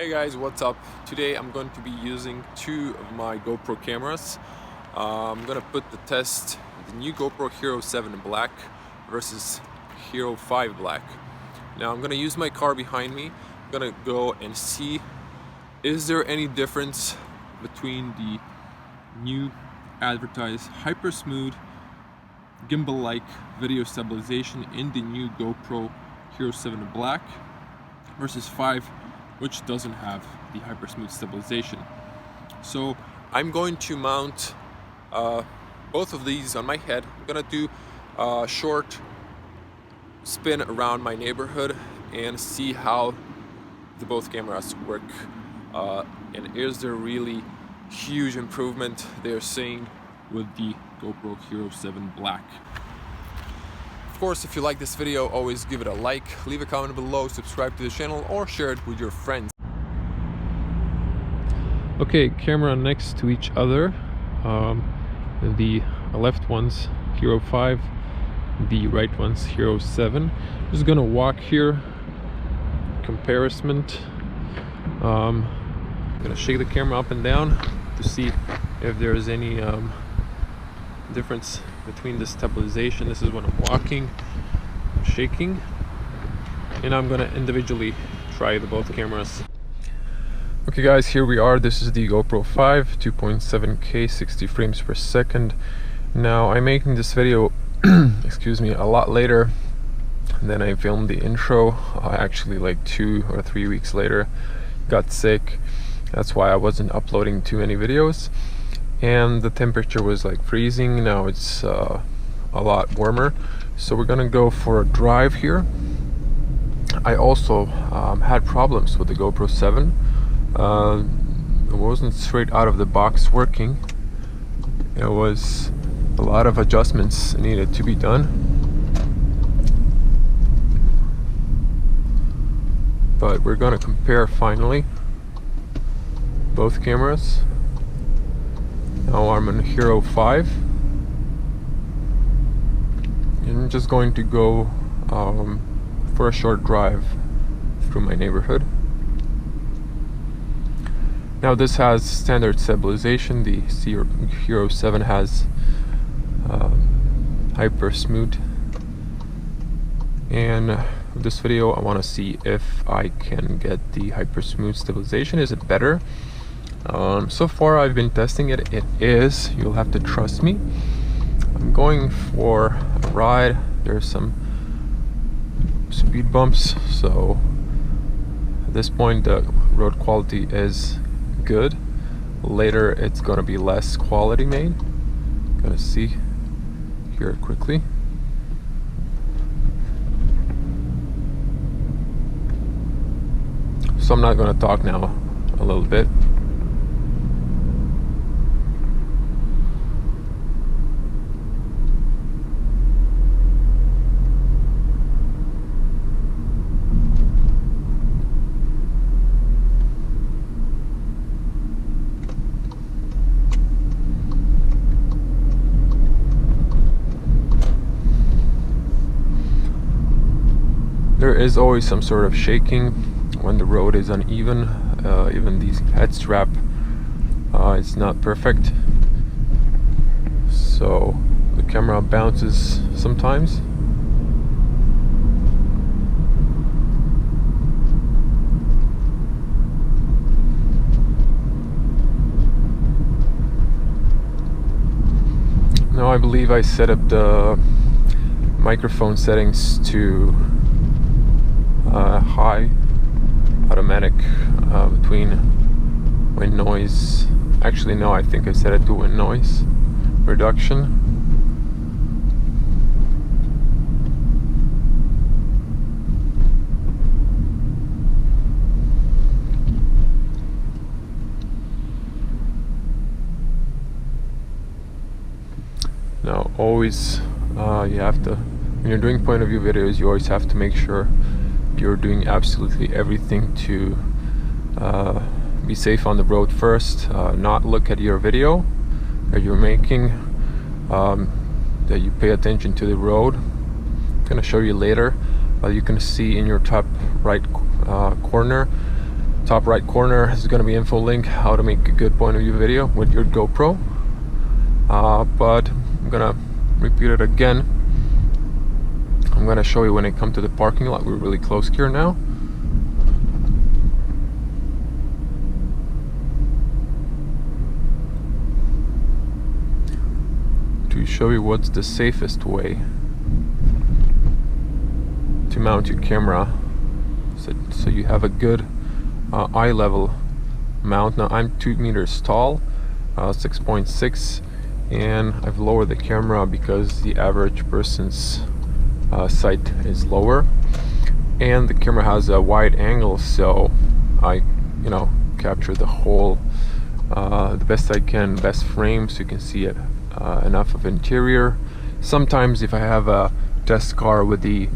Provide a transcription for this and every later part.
Hey guys, what's up? Today I'm going to be using two of my GoPro cameras. I'm going to put the test the new GoPro Hero 7 Black versus Hero 5 Black. Now I'm going to use my car behind me. I'm going to go and see, is there any difference between the new advertised Hyper Smooth Gimble-like video stabilization in the new GoPro Hero 7 Black versus 5, which doesn't have the Hyper Smooth stabilization. So I'm going to mount both of these on my head. I'm gonna do a short spin around my neighborhood and see how both cameras work, and is there really huge improvement they're seeing with the GoPro Hero 7 Black. Of course, if you like this video, always give it a like, leave a comment below, subscribe to the channel, or share it with your friends. Okay, camera next to each other. The left one's Hero 5, the right one's Hero 7. Just gonna walk here, comparison. I'm gonna shake the camera up and down to see if there is any difference between the stabilization. This is when I'm walking, I'm shaking, and I'm gonna individually try both cameras. Okay guys, here we are. This is the GoPro 5, 2.7K, 60 frames per second. Now I'm making this video excuse me, a lot later than I filmed the intro. Actually like 2 or 3 weeks later. Got sick, that's why I wasn't uploading too many videos. And the temperature was like freezing. Now it's a lot warmer, so we're gonna go for a drive here. I also had problems with the GoPro 7. It wasn't straight out of the box working. It was a lot of adjustments needed to be done, but we're gonna compare finally both cameras. Now I'm on Hero 5, and I'm just going to go for a short drive through my neighborhood. Now this has standard stabilization. The Hero 7 has Hyper Smooth, and with this video I want to see if I can get the Hyper Smooth stabilization. Is it better? So far I've been testing it. It is. You'll have to trust me. I'm going for a ride. There's some speed bumps, so at this point the road quality is good. Later it's gonna be less quality made. Gonna see here quickly. So I'm not gonna talk now a little bit. There is always some sort of shaking when the road is uneven. Even the head strap is not perfect, so the camera bounces sometimes. Now I believe I set up the microphone settings to high automatic between white noise. Actually no, I think I set it to white noise reduction. Now always you have to, when you're doing point of view videos, you always have to make sure you're doing absolutely everything to be safe on the road first. Not look at your video that you're making, that you pay attention to the road. I'm gonna show you later, but you can see in your top right corner top right corner is going to be info link how to make a good point of view video with your GoPro. But I'm gonna repeat it again. I'm gonna show you when I come to the parking lot. We're really close here now. To show you what's the safest way to mount your camera, so you have a good eye level mount. Now I'm 2 meters tall, 6.6, and I've lowered the camera because the average person's sight is lower, and the camera has a wide angle, so I capture the whole the best I can, best frame, so you can see it enough of interior. Sometimes if I have a test car with the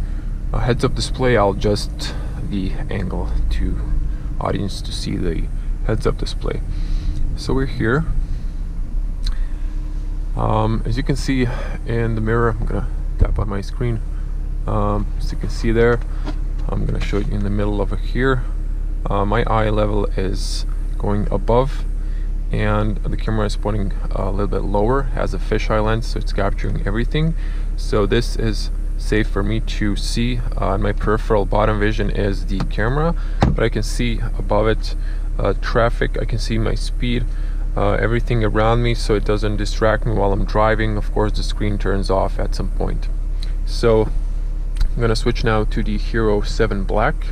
heads-up display, I'll adjust the angle to audience to see the heads-up display. So we're here. As you can see in the mirror, I'm gonna tap on my screen. As you can see there, I'm gonna show you in the middle over here. My eye level is going above, and the camera is pointing a little bit lower, has a fisheye lens, so it's capturing everything. So this is safe for me to see. My peripheral bottom vision is the camera, but I can see above it traffic, I can see my speed, everything around me, so it doesn't distract me while I'm driving. Of course the screen turns off at some point. So I'm gonna switch now to the Hero 7 Black.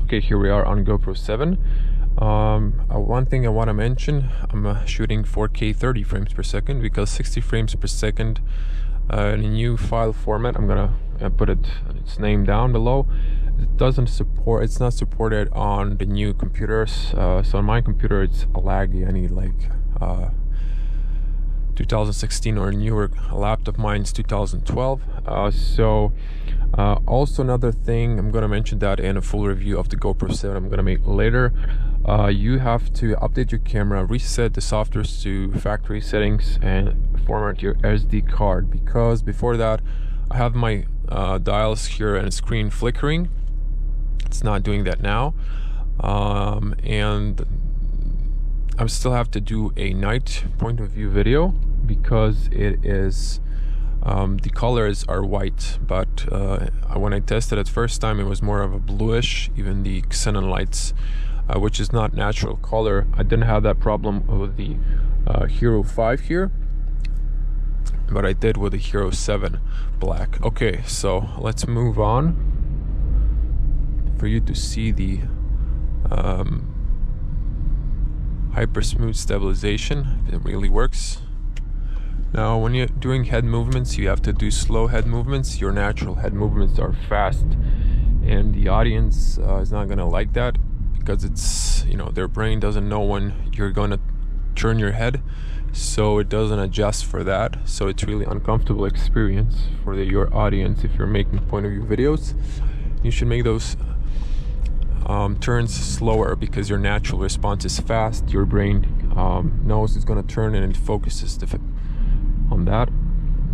Okay, here we are on GoPro 7. One thing I want to mention, I'm shooting 4K 30 frames per second because 60 frames per second in a new file format, I'm gonna put its name down below. It doesn't support, it's not supported on the new computers. So on my computer it's laggy. I need like 2016 or newer. A laptop, mine's 2012. Also another thing, I'm gonna mention that in a full review of the GoPro 7 I'm gonna make later. You have to update your camera, reset the software to factory settings, and format your SD card, because before that I have my dials here and screen flickering. It's not doing that now, and I still have to do a night point of view video because it is the colors are white, but when I tested it first time it was more of a bluish, even the xenon lights, which is not natural color. I didn't have that problem with the Hero 5 here, but I did with the Hero 7 Black. Okay, so let's move on for you to see the Hyper Smooth stabilization. It really works. Now when you're doing head movements, you have to do slow head movements. Your natural head movements are fast, and the audience is not gonna like that, because it's, their brain doesn't know when you're gonna turn your head, so it doesn't adjust for that. So it's really uncomfortable experience for your audience. If you're making point of view videos, you should make those turns slower, because your natural response is fast. Your brain knows it's gonna turn, and it focuses on that.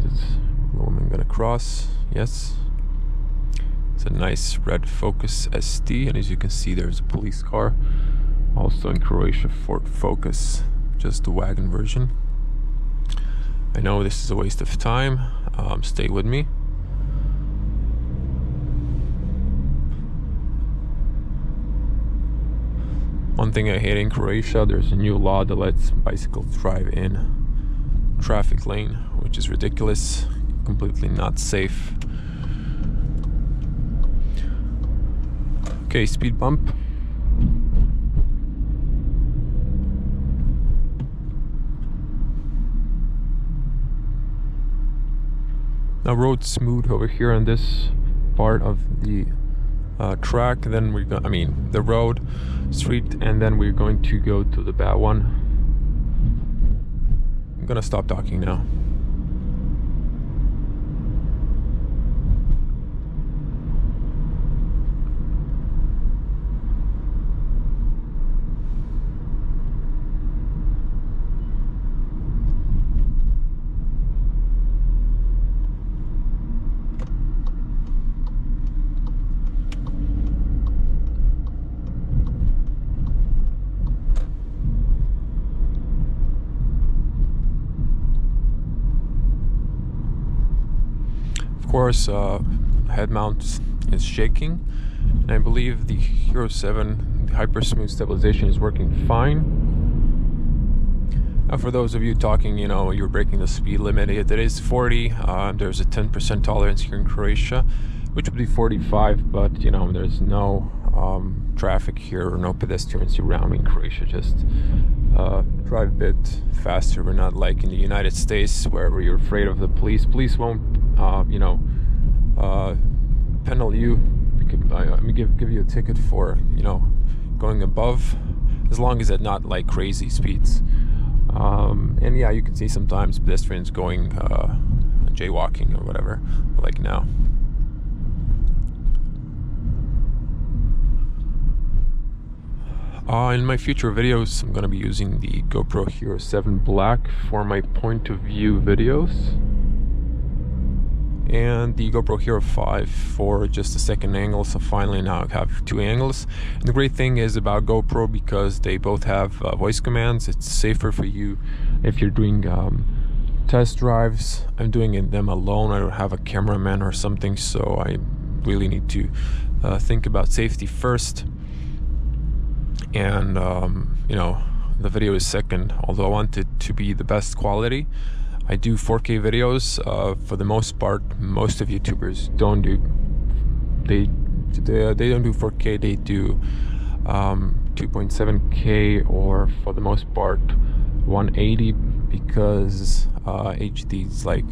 This woman gonna cross. Yes, it's a nice red Focus ST, and as you can see there's a police car. Also in Croatia, Ford Focus, just the wagon version. I know this is a waste of time, stay with me. One thing I hate in Croatia, there's a new law that lets bicycles drive in traffic lane, which is ridiculous, completely not safe. Okay, speed bump. Now road smooth over here on this part of the track, then we're going, the road, street, and then we're going to go to the bad one. I'm gonna stop talking now. course, head mount is shaking, and I believe the Hero 7, the Hyper Smooth stabilization, is working fine. Now, for those of you talking, you know, you're breaking the speed limit, it is 40. There's a 10% tolerance here in Croatia, which would be 45, but you know, there's no traffic here or no pedestrians around in Croatia. Just drive a bit faster. We're not like in the United States where you're afraid of the police. Police won't, you know, penal you, give you a ticket for, you know, going above, as long as it's not like crazy speeds. And yeah, you can see sometimes pedestrians going jaywalking or whatever, like now. In my future videos, I'm going to be using the GoPro Hero 7 Black for my point of view videos, and the GoPro Hero 5 for just the second angle. So finally now I have two angles. And the great thing is about GoPro, because they both have voice commands, it's safer for you if you're doing test drives. I'm doing them alone. I don't have a cameraman or something, so I really need to think about safety first. And you know, the video is second, although I want it to be the best quality. I do 4K videos. For the most part, most of YouTubers don't do, they don't do 4K, they do 2.7K, or for the most part 180, because HD is like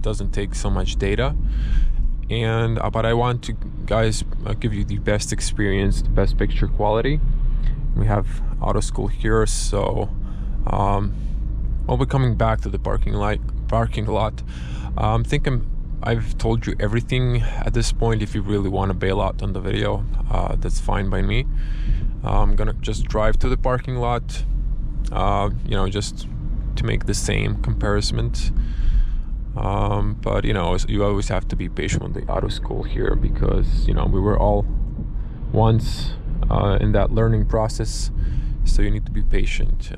doesn't take so much data. And but I want to, guys, give you the best experience, the best picture quality. We have auto school here, so I'll be coming back to the parking lot. I think I've told you everything at this point. If you really want to bail out on the video, that's fine by me. I'm gonna just drive to the parking lot, you know, just to make the same comparison. But you know, you always have to be patient with the auto school here, because you know, we were all once in that learning process, so you need to be patient.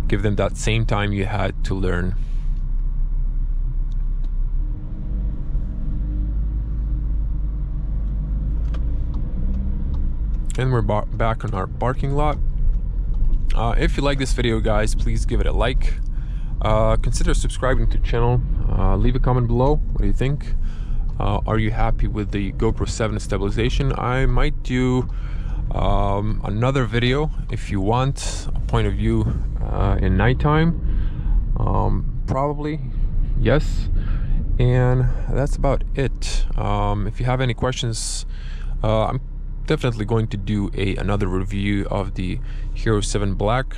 Give them that same time you had to learn. And we're back on our parking lot. If you like this video, guys, please give it a like. Consider subscribing to the channel. Leave a comment below. What do you think? Are you happy with the GoPro 7 stabilization? I might do another video if you want a point of view in nighttime. Probably yes. And that's about it. If you have any questions, I'm definitely going to do another review of the Hero 7 Black.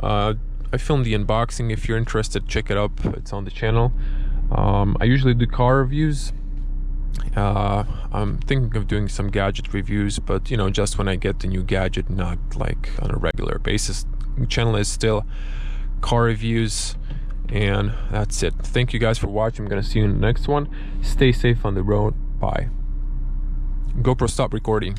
I filmed the unboxing. If you're interested, check it up, it's on the channel. I usually do car reviews. I'm thinking of doing some gadget reviews, but you know, just when I get a new gadget, not like on a regular basis. The channel is still car reviews, and that's it. Thank you guys for watching. I'm gonna see you in the next one. Stay safe on the road. Bye. GoPro, stop recording.